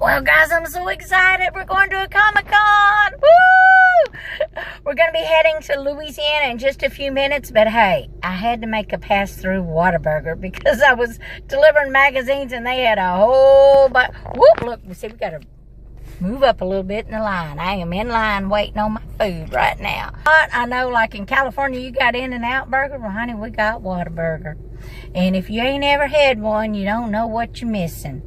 Well, guys, I'm so excited. We're going to a Comic-Con. Woo! We're going to be heading to Louisiana in just a few minutes. But, hey, I had to make a pass-through Whataburger because I was delivering magazines and they had a whole bunch. Whoop, look, see, we got to move up a little bit in the line. I am in line waiting on my food right now. But I know, like in California, you got In-N-Out Burger. Well, honey, we got Whataburger. And if you ain't ever had one, you don't know what you're missing.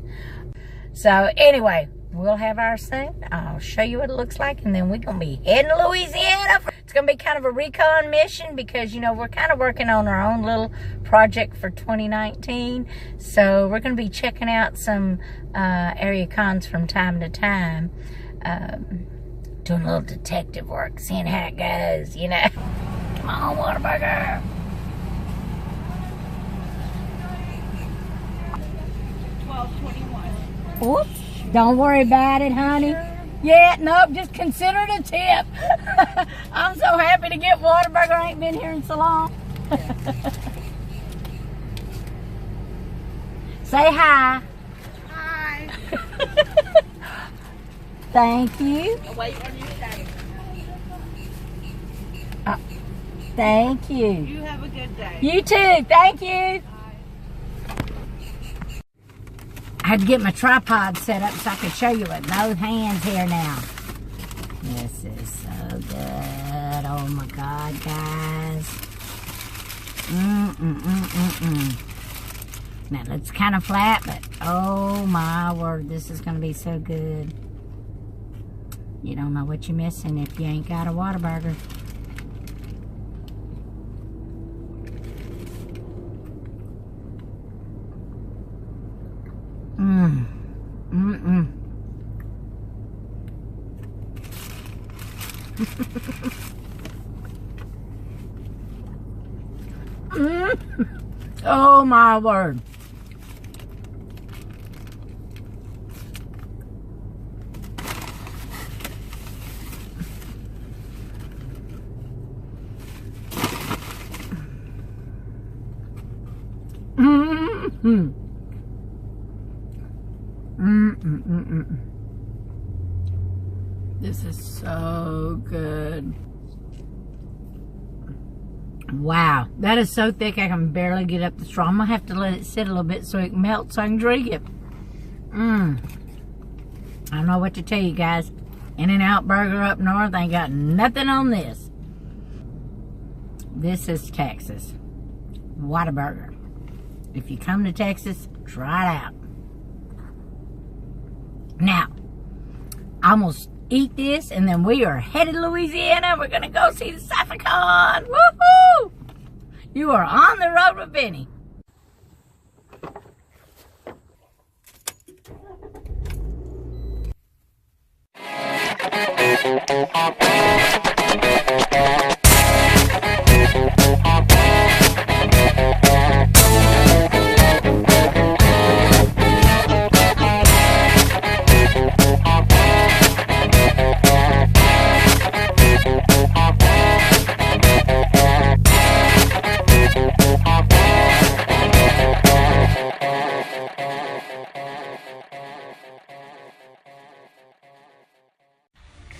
So, anyway, we'll have ours soon. I'll show you what it looks like, and then we're going to be heading to Louisiana. It's going to be kind of a recon mission because, you know, we're kind of working on our own little project for 2019. So, we're going to be checking out some area cons from time to time. Doing a little detective work, seeing how it goes, you know. Come on, Whataburger. Oops, don't worry about it, honey. Yeah, nope, just consider it a tip. I'm so happy to get Whataburger. I ain't been here in so long. Say hi. Hi. Thank you. I'll wait on you, Daddy. Thank you. You have a good day. You too. Thank you. I had to get my tripod set up so I could show you with both hands here now. This is so good. Oh my God, guys. Now it's kind of flat, but oh my word, this is going to be so good. You don't know what you're missing if you ain't got a Whataburger. Oh my word. This is so good. Wow, that is so thick I can barely get up the straw. I'm gonna have to let it sit a little bit so it melts so I can drink it. I don't know what to tell you guys. In-N-Out Burger up north ain't got nothing on this. This is Texas. Whataburger. If you come to Texas, try it out. Now, I'm gonna eat this and then we are headed to Louisiana. We're gonna go see the CyPhaCon. Woohoo! You are on the road with Benny.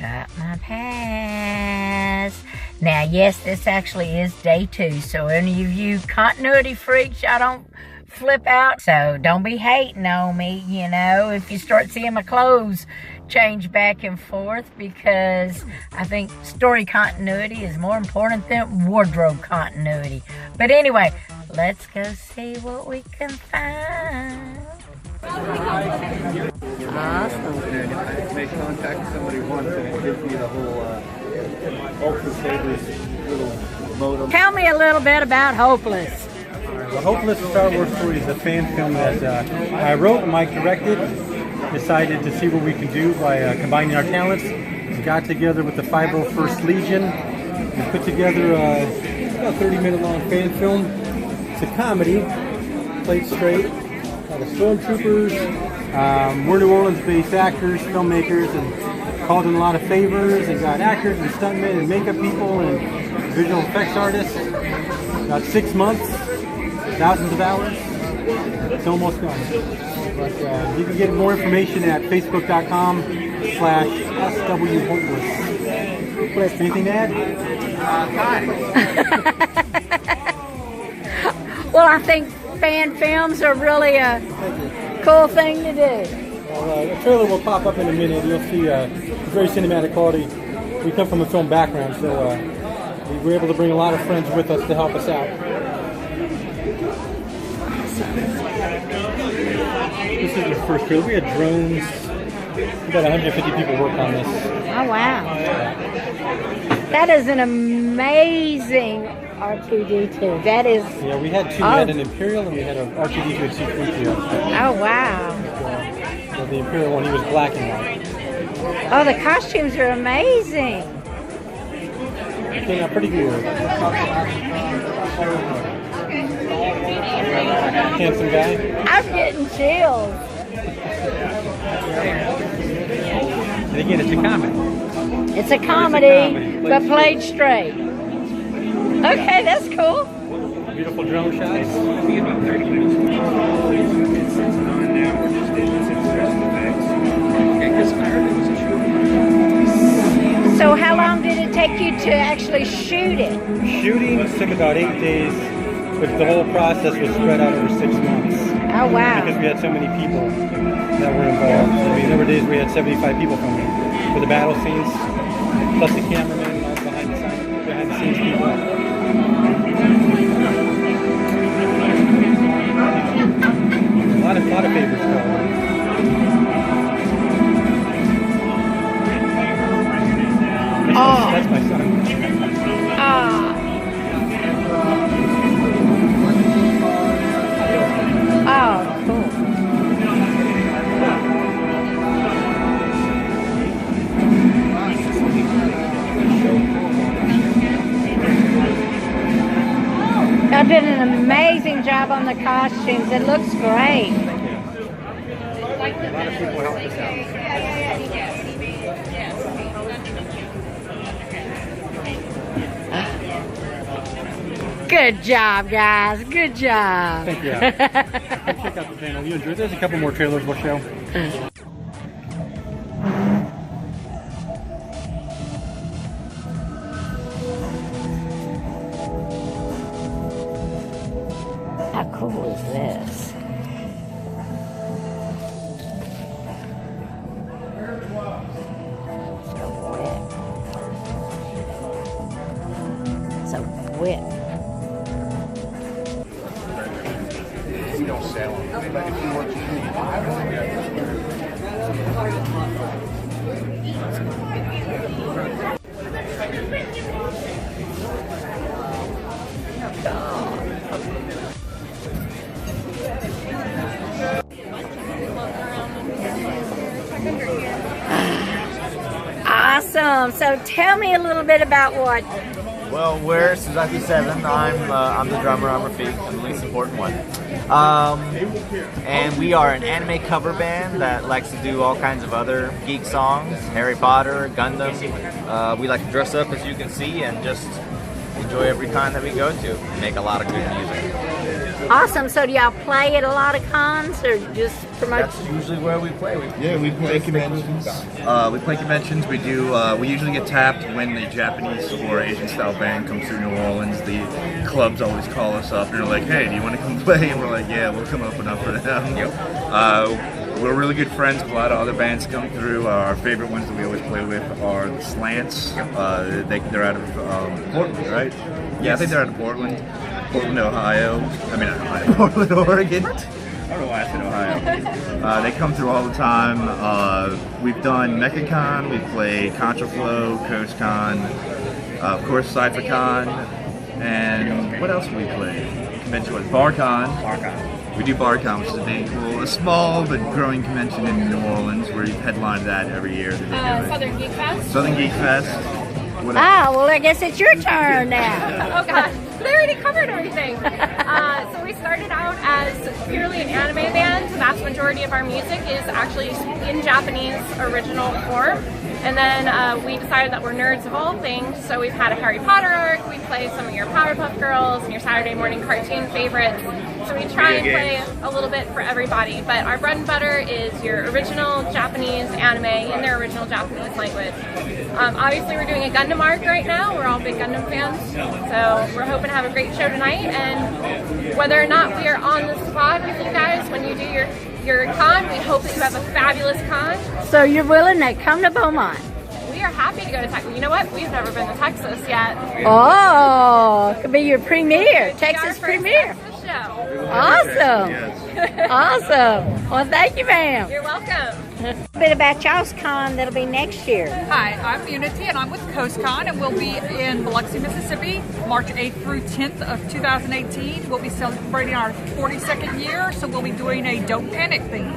Got my pass. Now, yes, this actually is day 2, so any of you continuity freaks, y'all don't flip out. So don't be hating on me, you know, if you start seeing my clothes change back and forth, because I think story continuity is more important than wardrobe continuity. But anyway, let's go see what we can find. Awesome. Make contact with somebody once and it gives me the whole Ultra Sabres little modem. Tell me a little bit about Hopeless. The Hopeless Star Wars story is a fan film that I wrote and Mike directed. Decided to see what we can do by combining our talents. We got together with the 501st Legion and put together a 30-minute long fan film. It's a comedy, played straight. The stormtroopers, we're New Orleans-based actors, filmmakers, and called in a lot of favors. And got actors and stuntmen and makeup people and visual effects artists. About 6 months, thousands of hours. It's almost done. But you can get more information at facebook.com/swhomeless. Anything to add? Well, I think fan films are really a cool thing to do. Well, the trailer will pop up in a minute. You'll see very cinematic quality. We come from a film background, so we were able to bring a lot of friends with us to help us out. This is the first trailer. We had drones. About 150 people worked on this. Oh, wow. That is an amazing R2-D2. That is... Yeah, we had two. We had an Imperial and we had an R2-D2 and C-3PO. Oh, wow. So the Imperial one, he was black and white. Oh, the costumes are amazing. Came out pretty good. Handsome guy. I'm getting chills. And again, it's a comedy. It's a comedy, but played straight. Okay, that's cool. Beautiful drone shots. So how long did it take you to actually shoot it? Shooting took about 8 days, but the whole process was spread out over 6 months. Oh, wow. Because we had so many people that were involved. I mean, there were days we had 75 people filming for the battle scenes, plus the cameraman and all the behind the scenes people. A lot of favors go. Oh. That's my son. Ah. Oh, cool. Y'all did an amazing job on the costumes. It looks great. A lot of people helped us out. Good job, guys. Good job. Thank you. Check out the channel. You enjoyed it. There's a couple more trailers we'll show. How cool is this? So wet. So wet. We don't sell them, but if you want to Awesome. So tell me a little bit about what. Well, we're Suzuki 7. I'm the drummer. I'm Rafiq. I'm the least important one. And we are an anime cover band that likes to do all kinds of other geek songs, Harry Potter, Gundam. We like to dress up, as you can see, and just enjoy every con that we go to. Make a lot of good music. Awesome. So do y'all play at a lot of cons or just promote? That's usually where we play. We play conventions. We play conventions. We do. We usually get tapped when the Japanese or Asian style band comes through New Orleans. The clubs always call us up and they're like, "Hey, do you want to come play?" And we're like, "Yeah, we'll come open up for them." Yep. We're really good friends with a lot of other bands come through. Our favorite ones that we always play with are the Slants. They're out of Portland, right? Yeah, I think they're out of Portland, Ohio. I mean, not Ohio, Portland, Oregon. I don't know why I said Ohio. They come through all the time. We've done MechaCon, we've played Contraflow, CoastCon, of course CyPhaCon, and what else have we played? Convention was BarCon. We do BarCon, which is a small but growing convention in New Orleans. We've headlined that every year. Southern Geek Fest. Southern Geek Fest. What else? Ah, well, I guess it's your turn now. Oh gosh, they already covered everything. So we started out as purely an anime band. The vast majority of our music is actually in Japanese original form. And then we decided that we're nerds of all things, so we've had a Harry Potter arc, we play some of your Powerpuff Girls and your Saturday morning cartoon favorites. So we try and play a little bit for everybody, but our bread and butter is your original Japanese anime in their original Japanese language. Obviously we're doing a Gundam arc right now, we're all big Gundam fans, so we're hoping to have a great show tonight, and whether or not we are on the spot with you guys when you do your con, we hope that you have a fabulous con. So you're willing to come to Beaumont? We are happy to go to Texas. You know what? We've never been to Texas yet. Oh, could be your premiere, Texas Our first premiere. Texas show. Awesome. Awesome. Well, thank you, ma'am. You're welcome. A bit about y'all's con that'll be next year. Hi, I'm Unity and I'm with CoastCon, and we'll be in Biloxi, Mississippi, March 8th through 10th of 2018. We'll be celebrating our 42nd year, so we'll be doing a Don't Panic theme.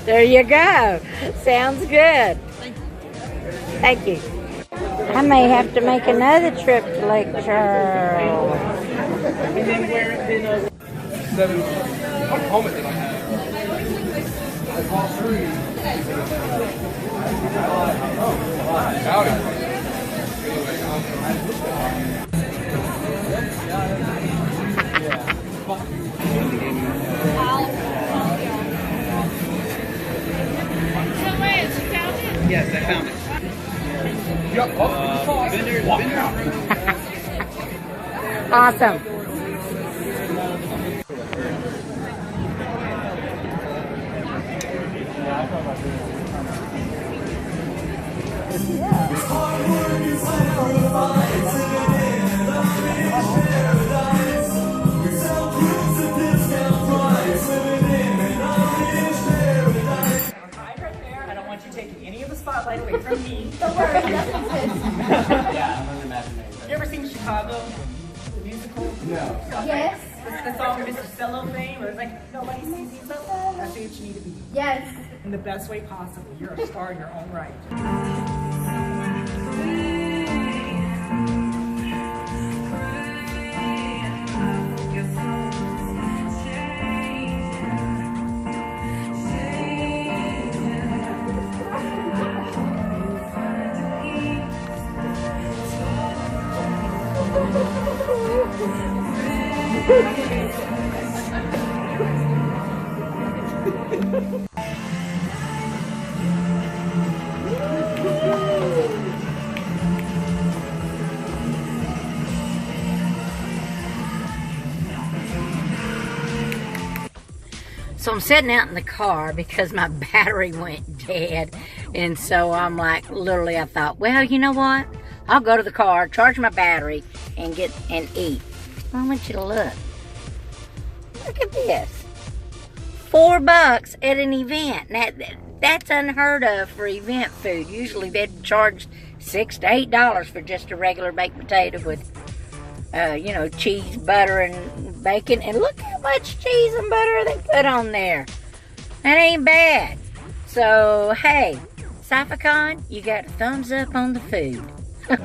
There you go. Sounds good. Thank you. I may have to make another trip to Lake Charles. Yes, I found it. Awesome. I don't want you taking any of the spotlight away from me. Don't worry, nothing. Yeah, I'm imagining. You ever seen Chicago, the musical? No. Yes. The song Mr. Cellophane, where it's like, nobody sees you, so that's what you need to be. Yes. In the best way possible. You're a star in your own right. So I'm sitting out in the car because my battery went dead. And so I'm like, literally, I thought, well, you know what? I'll go to the car, charge my battery, and eat. I want you to look. Look at this. $4 at an event. That's unheard of for event food. Usually they'd charge $6 to $8 for just a regular baked potato with cheese, butter, and bacon. And look how much cheese and butter they put on there. That ain't bad. So, hey, CyPhaCon, you got a thumbs up on the food. I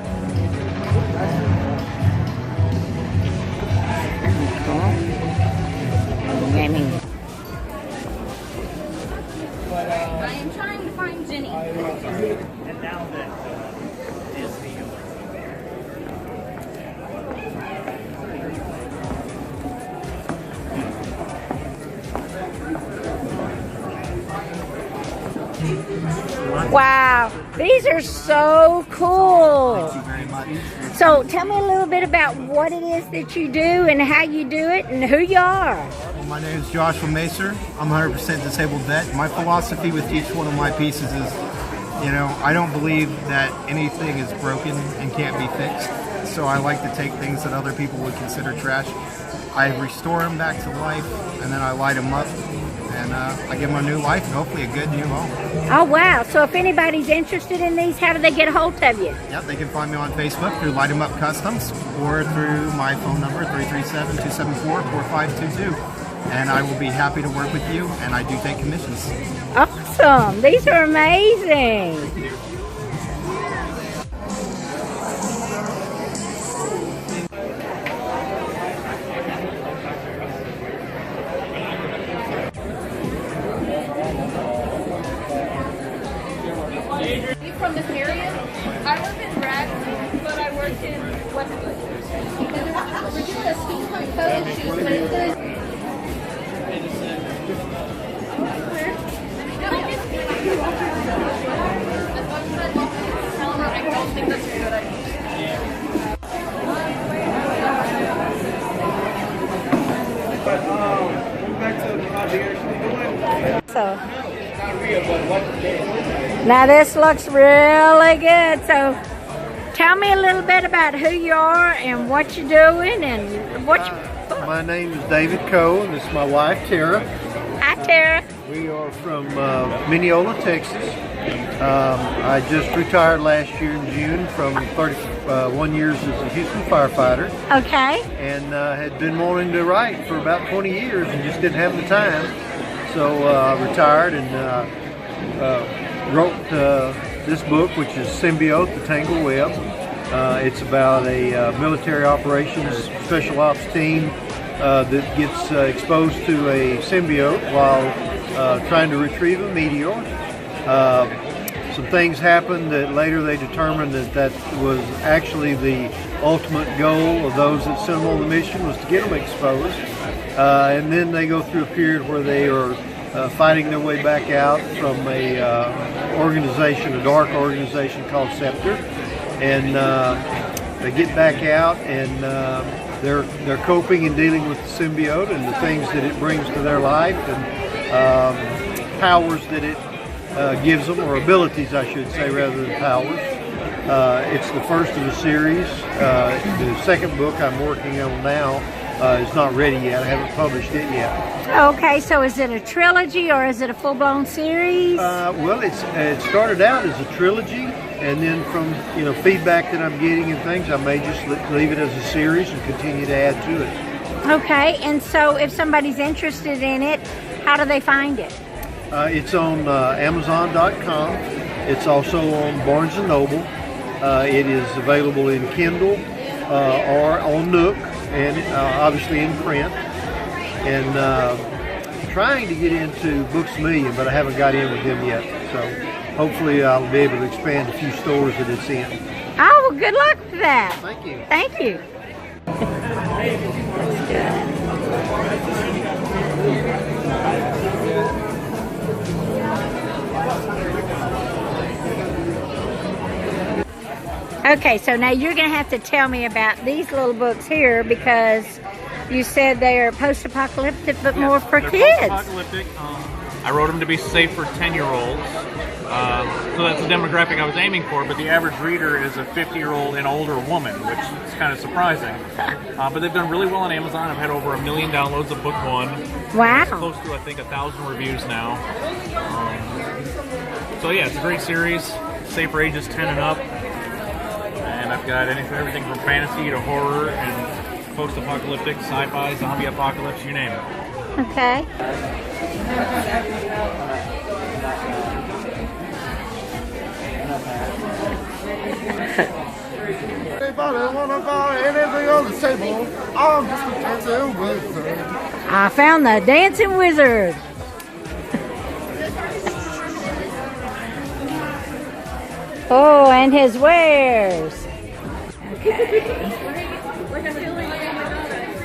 am trying to find Jenny. And now that Disney Wow, these are so cool. Thank you very much. So tell me a little bit about what it is that you do and how you do it and who you are. Well, my name is Joshua Macer. I'm a 100% disabled vet. My philosophy with each one of my pieces is, I don't believe that anything is broken and can't be fixed. So I like to take things that other people would consider trash. I restore them back to life, and then I light them up, and I give them a new life and hopefully a good new home. Oh, wow. So if anybody's interested in these, how do they get a hold of you? Yep, they can find me on Facebook through Light 'em Up Customs or through my phone number, 337-274-4522. And I will be happy to work with you, and I do take commissions. Awesome. These are amazing. You from this area? I live in Bragg, but I work in Westwood. We're doing a steampunk photo shoot, but it's good. I don't think that's a good idea. So now this looks really good. So tell me a little bit about who you are and what you're doing and what you. My name is David Coe, and this is my wife Tara. Hi, Tara. We are from Mineola, Texas. I just retired last year in June from 31 years as a Houston firefighter. Okay. And had been wanting to write for about 20 years and just didn't have the time. So I retired and wrote this book, which is Symbiote, The Tangled Web. It's about a military operations special ops team that gets exposed to a symbiote while trying to retrieve a meteor. Some things happened that later they determined that was actually the ultimate goal of those that sent them on the mission, was to get them exposed. And then they go through a period where they are fighting their way back out from a organization, a dark organization called Scepter. And they get back out and they're coping and dealing with the symbiote and the things that it brings to their life and powers that it gives them, or abilities I should say rather than powers. It's the first of the series. The second book I'm working on now is not ready yet. I haven't published it yet. Okay, so is it a trilogy or is it a full-blown series? Well, it started out as a trilogy, and then from feedback that I'm getting and things, I may just leave it as a series and continue to add to it. Okay, and so if somebody's interested in it, how do they find it? It's on Amazon.com. It's also on Barnes & Noble. It is available in Kindle or on Nook, and obviously in print. And trying to get into Books A Million, but I haven't got in with them yet. So hopefully I'll be able to expand a few stores that it's in. Oh, well, good luck with that. Thank you. Thank you. Okay, so now you're going to have to tell me about these little books here, because you said they are post-apocalyptic, but more for kids. Post-apocalyptic. I wrote them to be safe for 10-year-olds. So that's the demographic I was aiming for, but the average reader is a 50-year-old and older woman, which is kind of surprising. But they've done really well on Amazon. I've had over 1 million downloads of book one. Wow. It's close to, I think, 1,000 reviews now. So yeah, it's a great series. Safe for ages 10 and up. And I've got everything from fantasy to horror and post-apocalyptic, sci-fi, zombie apocalypse, you name it. Okay. Anybody wanna buy anything on the table? I'm just a dancing wizard. I found the dancing wizard. Oh, and his wares. Okay.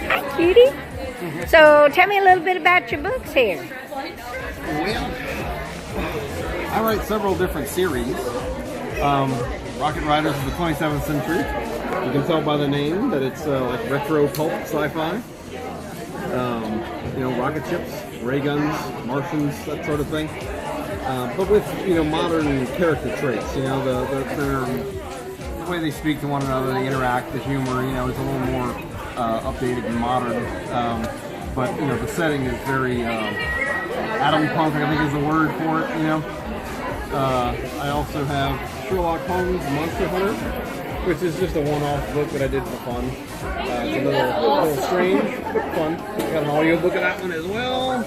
Hi, cutie. So, tell me a little bit about your books here. Well, I write several different series. Rocket Riders of the 27th Century. You can tell by the name that it's like retro pulp sci-fi. Rocket ships, ray guns, Martians, that sort of thing. But with modern character traits. The way they speak to one another, they interact, the humor, is a little more updated and modern. But the setting is very atom punk, I think is the word for it. I also have Sherlock Holmes Monster Hunter, which is just a one-off book that I did for fun. It's a little strange, but fun. I got an audiobook of that one as well.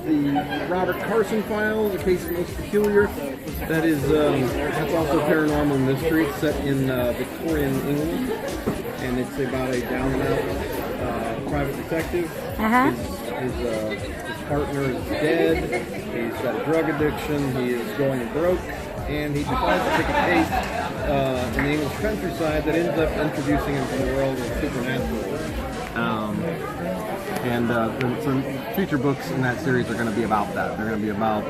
The Robert Carson Files, A Case Most Peculiar. That's also paranormal mystery. It's set in Victorian England, and it's about a down-and-out private detective. His partner is dead, he's got a drug addiction, he is going broke, and he decides to take a case in the English countryside that ends up introducing him to the world of supernatural. Some future books in that series are going to be about that. They're going to be about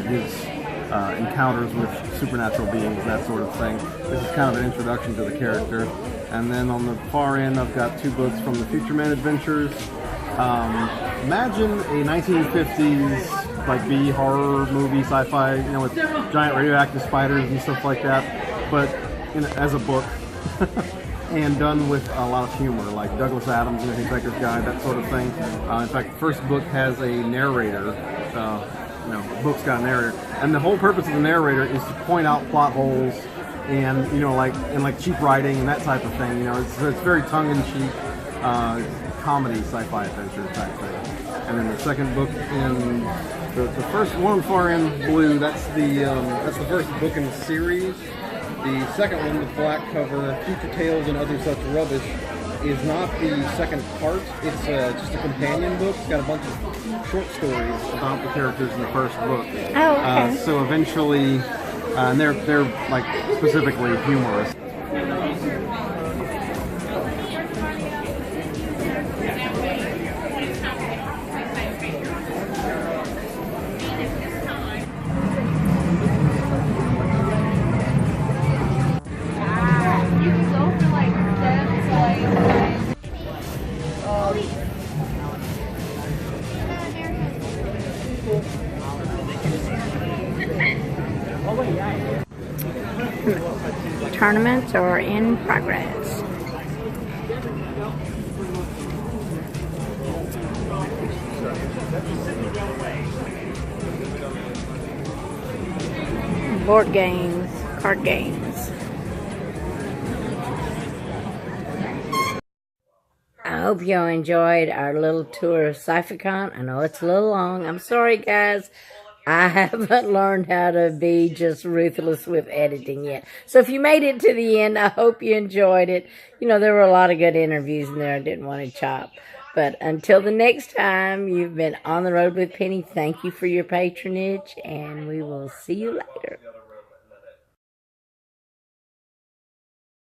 his encounters with supernatural beings, that sort of thing. This is kind of an introduction to the character. And then on the far end, I've got 2 books from the Future Man Adventures. Imagine a 1950s like B horror movie, sci-fi, you know, with giant radioactive spiders and stuff like that, but as a book. And done with a lot of humor, like Douglas Adams and the Hitchhiker's Guide, that sort of thing. In fact, the first book has a narrator. The book's got a narrator, and the whole purpose of the narrator is to point out plot holes and like cheap writing and that type of thing. You know, it's very tongue-in-cheek, comedy, sci-fi adventure type thing. And then the second book in the first one on the far end, blue. That's the first book in the series. The second one, with black cover, Future Tales and Other Such Rubbish, is not the second part. It's just a companion book. It's got a bunch of short stories about the characters in the first book. Oh, okay. So eventually, and they're like specifically humorous. Tournaments are in progress. Board games, card games. I hope you enjoyed our little tour of CyPhaCon. I know it's a little long. I'm sorry, guys. I haven't learned how to be just ruthless with editing yet. So if you made it to the end, I hope you enjoyed it. You know, there were a lot of good interviews in there. I didn't want to chop. But until the next time, you've been on the road with Penny. Thank you for your patronage, and we will see you later.